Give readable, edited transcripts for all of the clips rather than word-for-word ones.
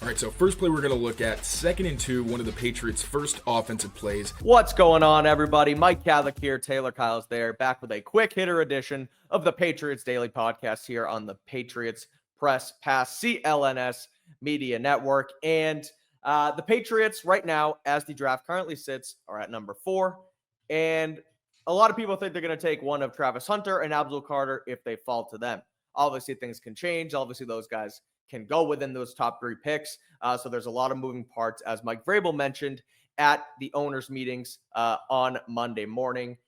All right, so first play we're going to look at, 2nd and 2, one of the Patriots' first offensive plays. What's going on, everybody? Mike Kadlick here, Taylor Kyle's there, back with a quick hitter edition of the Patriots Daily Podcast here on the Patriots Press Pass CLNS Media Network. And the Patriots right now, as the draft currently sits, are at number 4. And a lot of people think they're going to take one of Travis Hunter and Abdul Carter if they fall to them. Obviously, things can change. Obviously, those guys can go within those top 3 picks. So there's a lot of moving parts, as Mike Vrabel mentioned at the owners' meetings on Monday morning.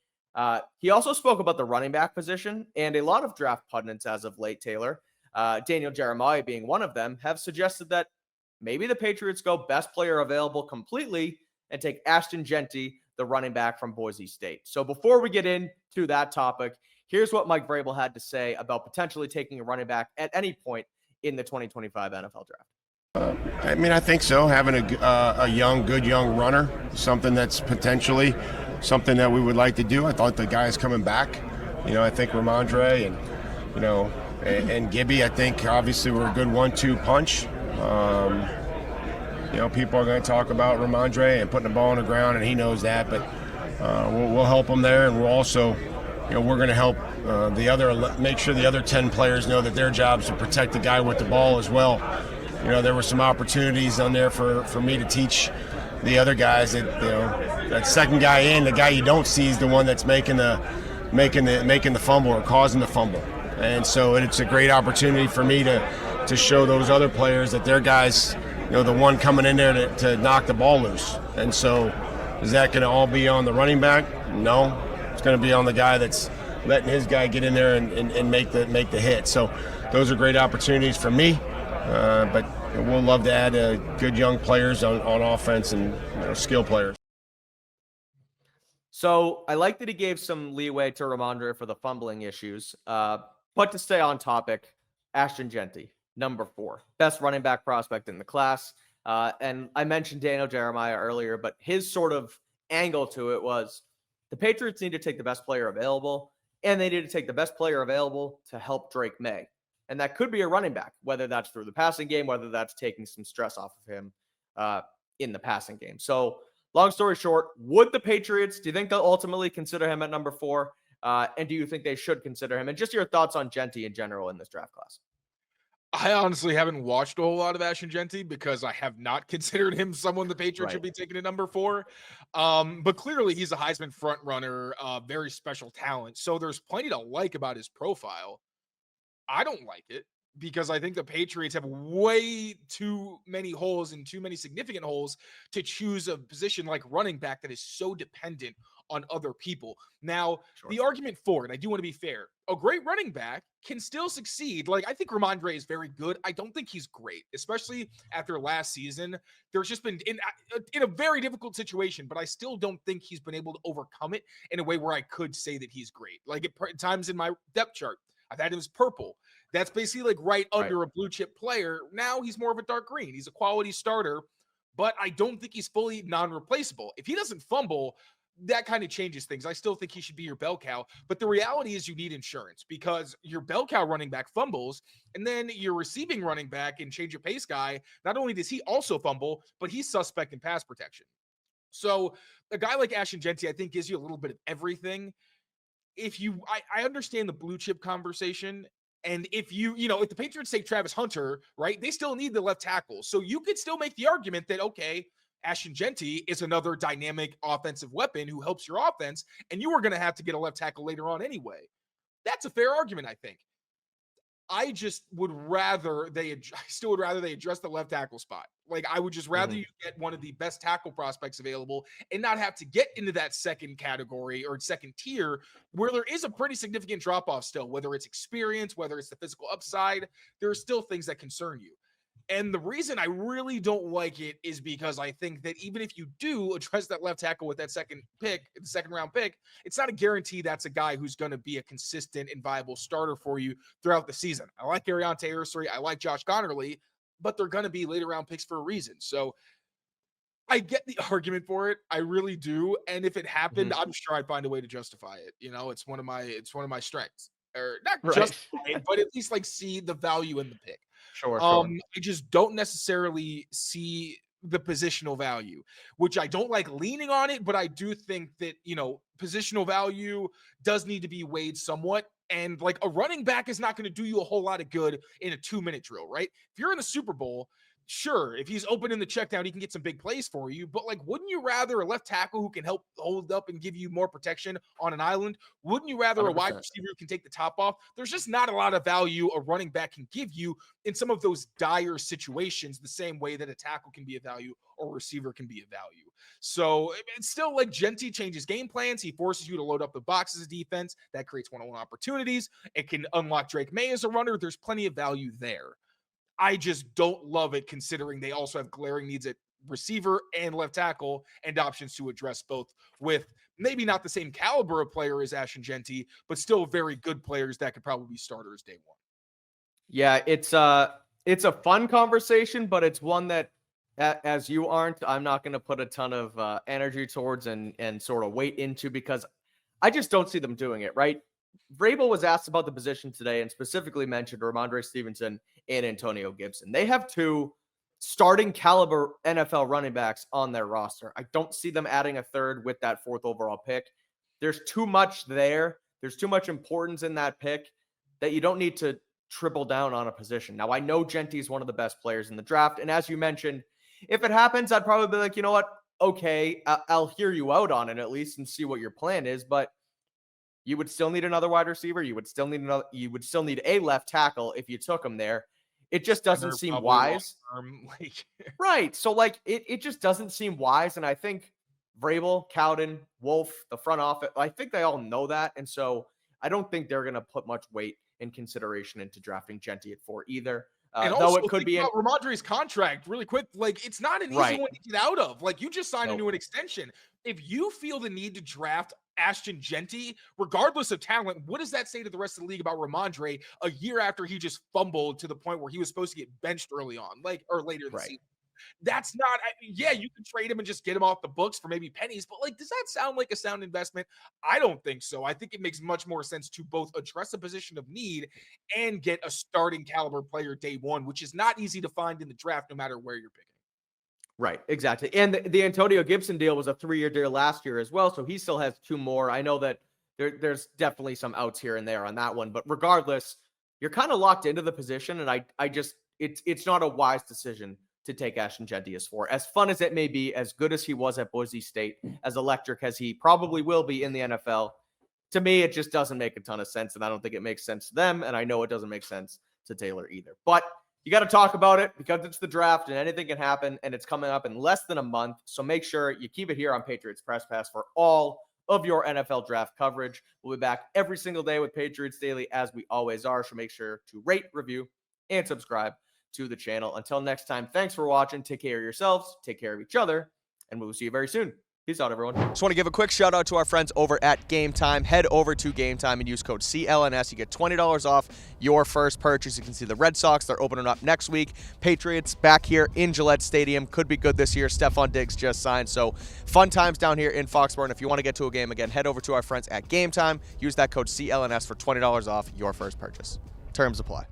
He also spoke about the running back position, and a lot of draft pundits as of late, Taylor, Daniel Jeremiah being one of them, have suggested that maybe the Patriots go best player available completely and take Ashton Jeanty, the running back from Boise State. So before we get into that topic, here's what Mike Vrabel had to say about potentially taking a running back at any point in the 2025 NFL draft. I think so. Having a good young runner, something that's potentially something that we would like to do. I thought the guys coming back, I think Rhamondre and Gibby, I think obviously we're a good 1-2 punch. People are going to talk about Rhamondre and putting the ball on the ground, and he knows that, but we'll help him there, and we'll also we're going to help make sure the other 10 players know that their job is to protect the guy with the ball as well. There were some opportunities on there for me to teach the other guys that that second guy in, the guy you don't see is the one that's making the fumble or causing the fumble. And so it's a great opportunity for me to show those other players that their guys, the one coming in there to knock the ball loose. And so is that going to all be on the running back? No. It's going to be on the guy that's letting his guy get in there and make the hit. So those are great opportunities for me, but we'll love to add good young players on offense and skill players. So I like that he gave some leeway to Rhamondre for the fumbling issues, but to stay on topic, Ashton Jeanty, number 4, best running back prospect in the class. And I mentioned Daniel Jeremiah earlier, but his sort of angle to it was, the Patriots need to take the best player available, and they need to take the best player available to help Drake May. And that could be a running back, whether that's through the passing game, whether that's taking some stress off of him in the passing game. So long story short, would the Patriots, do you think they'll ultimately consider him at number 4? And do you think they should consider him? And just your thoughts on Jeanty in general in this draft class. I honestly haven't watched a whole lot of Ashton Jeanty because I have not considered him someone the Patriots should be taking at number 4. But clearly he's a Heisman front runner, very special talent. So there's plenty to like about his profile. I don't like it because I think the Patriots have way too many holes and too many significant holes to choose a position like running back that is so dependent on other people. Now, the argument for it, I do want to be fair, a great running back can still succeed. Like, I think Rhamondre is very good. I don't think he's great, especially after last season. There's just been in a very difficult situation, but I still don't think he's been able to overcome it in a way where I could say that he's great. Like at times in my depth chart, I've had him as purple. That's basically like right under a blue chip player. Now he's more of a dark green. He's a quality starter, but I don't think he's fully non-replaceable. If he doesn't fumble, that kind of changes things. I still think he should be your bell cow, but the reality is you need insurance because your bell cow running back fumbles, and then your receiving running back and change of pace guy, not only does he also fumble, but he's suspect in pass protection. So a guy like Ashton Jeanty, I think, gives you a little bit of everything. I understand the blue chip conversation. And if if the Patriots take Travis Hunter, right, they still need the left tackle. So you could still make the argument that, okay, Ashton Jeanty is another dynamic offensive weapon who helps your offense, and you were going to have to get a left tackle later on anyway. That's a fair argument, I think. I still would rather they address the left tackle spot. Like, I would just rather you get one of the best tackle prospects available and not have to get into that second category or second tier where there is a pretty significant drop-off still, whether it's experience, whether it's the physical upside. There are still things that concern you. And the reason I really don't like it is because I think that even if you do address that left tackle with that second round pick, it's not a guarantee that's a guy who's going to be a consistent and viable starter for you throughout the season. I like Ariante Ursary. I like Josh Connerly, but they're going to be later round picks for a reason. So I get the argument for it. I really do. And if it happened, I'm sure I'd find a way to justify it. It's one of my strengths, or not justify it, but at least like see the value in the pick. Sure. I just don't necessarily see the positional value, which I don't like leaning on it, but I do think that, positional value does need to be weighed somewhat. And like a running back is not going to do you a whole lot of good in a 2-minute drill, right? If you're in the Super Bowl, sure, if he's open in the check down, he can get some big plays for you. But like, wouldn't you rather a left tackle who can help hold up and give you more protection on an island? Wouldn't you rather 100%. a wide receiver who can take the top off? There's just not a lot of value a running back can give you in some of those dire situations, the same way that a tackle can be a value or a receiver can be a value. So it's still like Jeanty changes game plans. He forces you to load up the box as a defense. That creates one-on-one opportunities. It can unlock Drake May as a runner. There's plenty of value there. I just don't love it, considering they also have glaring needs at receiver and left tackle and options to address both, with maybe not the same caliber of player as Ashton Jeanty, but still very good players that could probably be starters day one. Yeah, it's a fun conversation, but it's one that, as you aren't, I'm not going to put a ton of energy towards and sort of weight into, because I just don't see them doing it, right? Vrabel was asked about the position today and specifically mentioned Rhamondre Stevenson and Antonio Gibson. They have 2 starting caliber NFL running backs on their roster. I don't see them adding a third with that 4th overall pick. There's too much there. There's too much importance in that pick that you don't need to triple down on a position. Now, I know Jeanty is one of the best players in the draft. And as you mentioned, if it happens, I'd probably be like, you know what? Okay, I'll hear you out on it at least and see what your plan is. But you would still need another wide receiver. You would still need a left tackle if you took him there. It just doesn't seem wise. Right. So like it just doesn't seem wise. And I think Vrabel, Cowden, Wolf, the front office, I think they all know that. And so I don't think they're going to put much weight in consideration into drafting Jeanty at 4 either. And though also, it could be Rhamondre's contract really quick. Like, it's not an easy one to get out of. Like, you just signed a new extension. If you feel the need to draft Ashton Jeanty, regardless of talent, what does that say to the rest of the league about Rhamondre a year after he just fumbled to the point where he was supposed to get benched early on, or later in the season? That's not, yeah, you can trade him and just get him off the books for maybe pennies, but like, does that sound like a sound investment? I don't think so. I think it makes much more sense to both address a position of need and get a starting caliber player day one, which is not easy to find in the draft, no matter where you're picking. Right, exactly. And the Antonio Gibson deal was a 3-year deal last year as well, so he still has 2 more. I know that there's definitely some outs here and there on that one, but regardless, you're kind of locked into the position, and I just, it's not a wise decision to take Ashton Jeanty as 4. As fun as it may be, as good as he was at Boise State, as electric as he probably will be in the NFL, to me, it just doesn't make a ton of sense, and I don't think it makes sense to them, and I know it doesn't make sense to Taylor either. But you got to talk about it because it's the draft and anything can happen, and it's coming up in less than a month, so make sure you keep it here on Patriots Press Pass for all of your NFL draft coverage. We'll be back every single day with Patriots Daily, as we always are, so make sure to rate, review, and subscribe to the channel. Until next time, thanks for watching. Take care of yourselves, take care of each other, and we will see you very soon. Peace out, everyone. Just want to give a quick shout out to our friends over at Game Time. Head over to Game Time and use code CLNS. You get $20 off your first purchase. You can see the Red Sox. They're opening up next week. Patriots back here in Gillette Stadium. Could be good this year. Stephon Diggs just signed. So fun times down here in Foxborough. And if you want to get to a game again, head over to our friends at Game Time. Use that code CLNS for $20 off your first purchase. Terms apply.